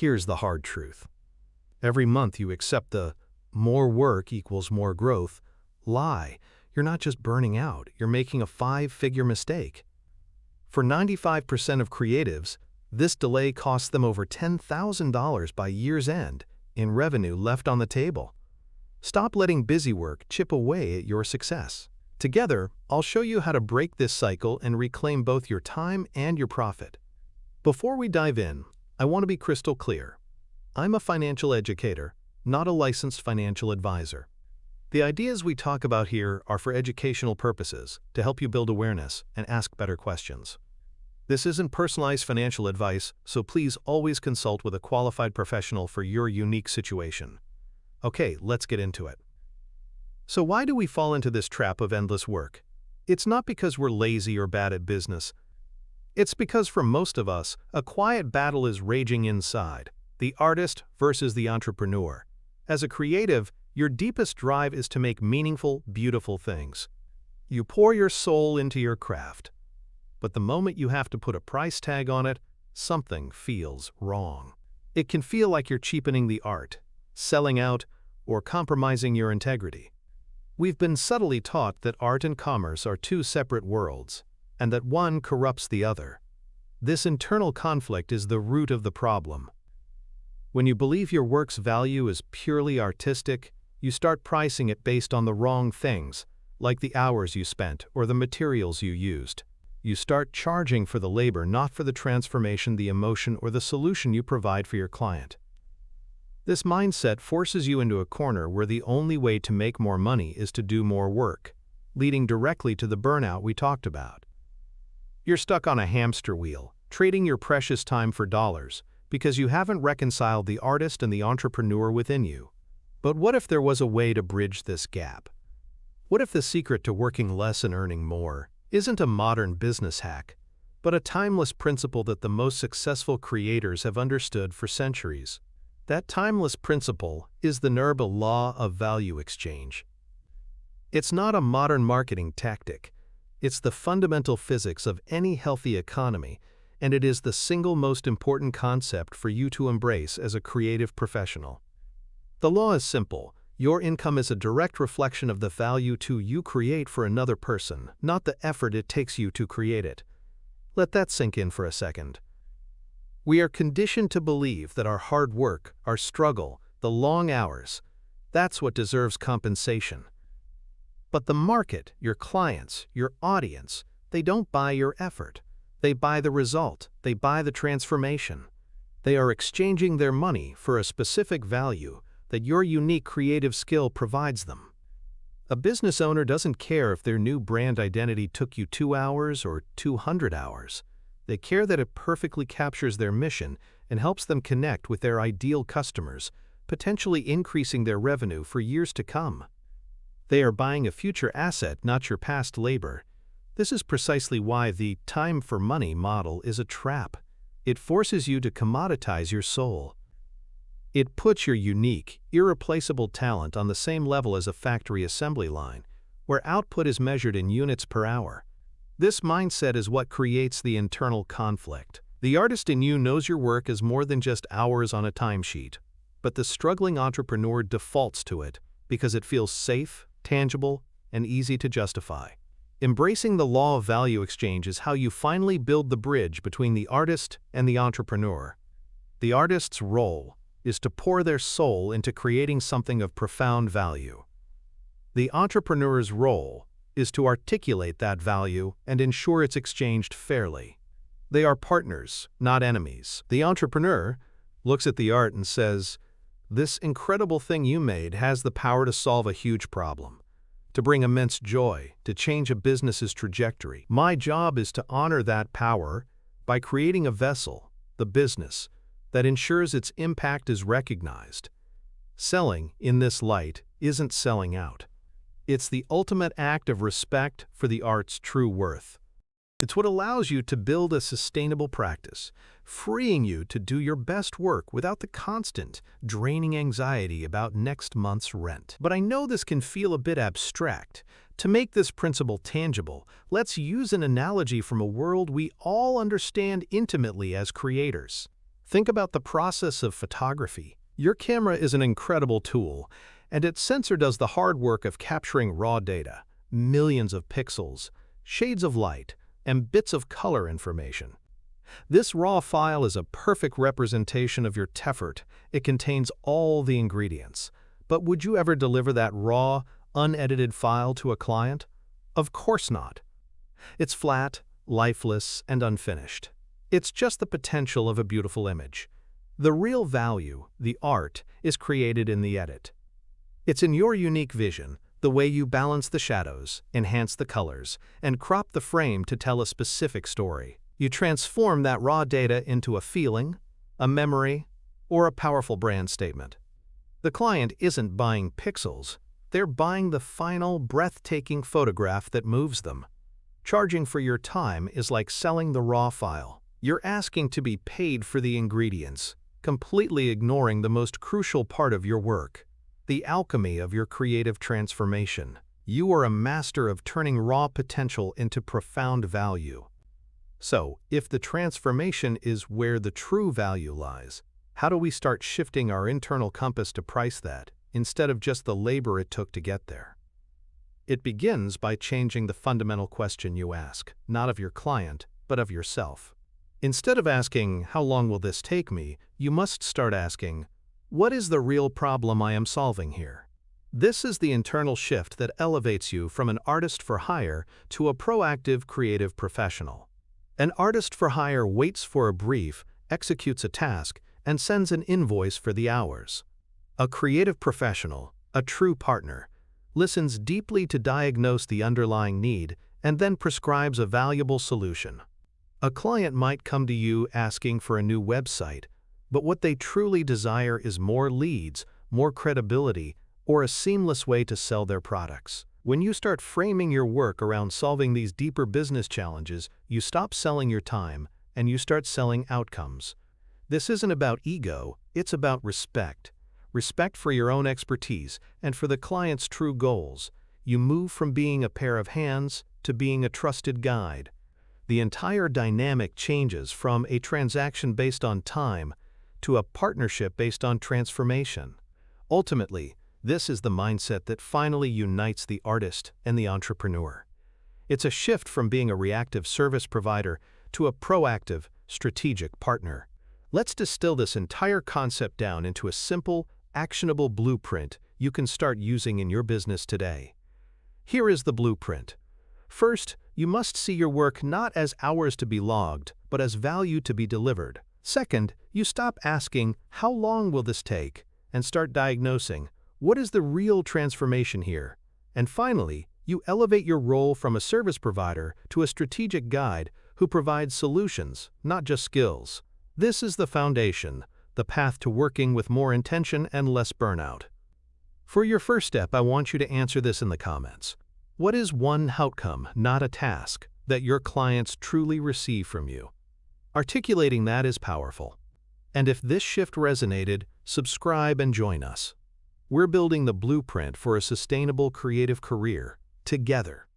Here's the hard truth. Every month you accept the more work equals more growth lie. You're not just burning out, you're making a 5-figure mistake. For 95% of creatives, this delay costs them over $10,000 by year's end in revenue left on the table. Stop letting busy work chip away at your success. Together, I'll show you how to break this cycle and reclaim both your time and your profit. Before we dive in, I want to be crystal clear. I'm a financial educator, not a licensed financial advisor. The ideas we talk about here are for educational purposes, to help you build awareness and ask better questions. This isn't personalized financial advice, so please always consult with a qualified professional for your unique situation. Okay, let's get into it. So why do we fall into this trap of endless work? It's not because we're lazy or bad at business. It's because for most of us, a quiet battle is raging inside, the artist versus the entrepreneur. As a creative, your deepest drive is to make meaningful, beautiful things. You pour your soul into your craft. But the moment you have to put a price tag on it, something feels wrong. It can feel like you're cheapening the art, selling out, or compromising your integrity. We've been subtly taught that art and commerce are two separate worlds, and that one corrupts the other. This internal conflict is the root of the problem. When you believe your work's value is purely artistic, you start pricing it based on the wrong things, like the hours you spent or the materials you used. You start charging for the labor, not for the transformation, the emotion, or the solution you provide for your client. This mindset forces you into a corner where the only way to make more money is to do more work, leading directly to the burnout we talked about. You're stuck on a hamster wheel, trading your precious time for dollars, because you haven't reconciled the artist and the entrepreneur within you. But what if there was a way to bridge this gap? What if the secret to working less and earning more isn't a modern business hack, but a timeless principle that the most successful creators have understood for centuries? That timeless principle is the Nuremberg law of value exchange. It's not a modern marketing tactic. It's the fundamental physics of any healthy economy, and it is the single most important concept for you to embrace as a creative professional. The law is simple. Your income is a direct reflection of the value you create for another person, not the effort it takes you to create it. Let that sink in for a second. We are conditioned to believe that our hard work, our struggle, the long hours, that's what deserves compensation. But the market, your clients, your audience, they don't buy your effort. They buy the result. They buy the transformation. They are exchanging their money for a specific value that your unique creative skill provides them. A business owner doesn't care if their new brand identity took you 2 hours or 200 hours. They care that it perfectly captures their mission and helps them connect with their ideal customers, potentially increasing their revenue for years to come. They are buying a future asset, not your past labor. This is precisely why the time for money model is a trap. It forces you to commoditize your soul. It puts your unique, irreplaceable talent on the same level as a factory assembly line, where output is measured in units per hour. This mindset is what creates the internal conflict. The artist in you knows your work is more than just hours on a timesheet, but the struggling entrepreneur defaults to it because it feels safe, tangible, and easy to justify. Embracing the law of value exchange is how you finally build the bridge between the artist and the entrepreneur. The artist's role is to pour their soul into creating something of profound value. The entrepreneur's role is to articulate that value and ensure it's exchanged fairly. They are partners, not enemies. The entrepreneur looks at the art and says, "This incredible thing you made has the power to solve a huge problem, to bring immense joy, to change a business's trajectory. My job is to honor that power by creating a vessel, the business, that ensures its impact is recognized." Selling, in this light, isn't selling out. It's the ultimate act of respect for the art's true worth. It's what allows you to build a sustainable practice, freeing you to do your best work without the constant, draining anxiety about next month's rent. But I know this can feel a bit abstract. To make this principle tangible, let's use an analogy from a world we all understand intimately as creators. Think about the process of photography. Your camera is an incredible tool, and its sensor does the hard work of capturing raw data, millions of pixels, shades of light, and bits of color information. This raw file is a perfect representation of your effort. It contains all the ingredients. But would you ever deliver that raw, unedited file to a client? Of course not. It's flat, lifeless, and unfinished. It's just the potential of a beautiful image. The real value, the art, is created in the edit. It's in your unique vision, the way you balance the shadows, enhance the colors, and crop the frame to tell a specific story. You transform that raw data into a feeling, a memory, or a powerful brand statement. The client isn't buying pixels, they're buying the final, breathtaking photograph that moves them. Charging for your time is like selling the raw file. You're asking to be paid for the ingredients, completely ignoring the most crucial part of your work, the alchemy of your creative transformation. You are a master of turning raw potential into profound value. So, if the transformation is where the true value lies, how do we start shifting our internal compass to price that, instead of just the labor it took to get there? It begins by changing the fundamental question you ask, not of your client, but of yourself. Instead of asking, "How long will this take me?" you must start asking, "What is the real problem I am solving here?" This is the internal shift that elevates you from an artist for hire to a proactive creative professional. An artist for hire waits for a brief, executes a task, and sends an invoice for the hours. A creative professional, a true partner, listens deeply to diagnose the underlying need and then prescribes a valuable solution. A client might come to you asking for a new website, but what they truly desire is more leads, more credibility, or a seamless way to sell their products. When you start framing your work around solving these deeper business challenges, you stop selling your time and you start selling outcomes. This isn't about ego, it's about respect. Respect for your own expertise and for the client's true goals. You move from being a pair of hands to being a trusted guide. The entire dynamic changes from a transaction based on time to a partnership based on transformation. Ultimately, this is the mindset that finally unites the artist and the entrepreneur. It's a shift from being a reactive service provider to a proactive, strategic partner. Let's distill this entire concept down into a simple, actionable blueprint you can start using in your business today. Here is the blueprint. First, you must see your work not as hours to be logged, but as value to be delivered. Second, you stop asking, "How long will this take?" and start diagnosing, "What is the real transformation here?" And finally, you elevate your role from a service provider to a strategic guide who provides solutions, not just skills. This is the foundation, the path to working with more intention and less burnout. For your first step, I want you to answer this in the comments. What is one outcome, not a task, that your clients truly receive from you? Articulating that is powerful. And if this shift resonated, subscribe and join us. We're building the blueprint for a sustainable creative career together.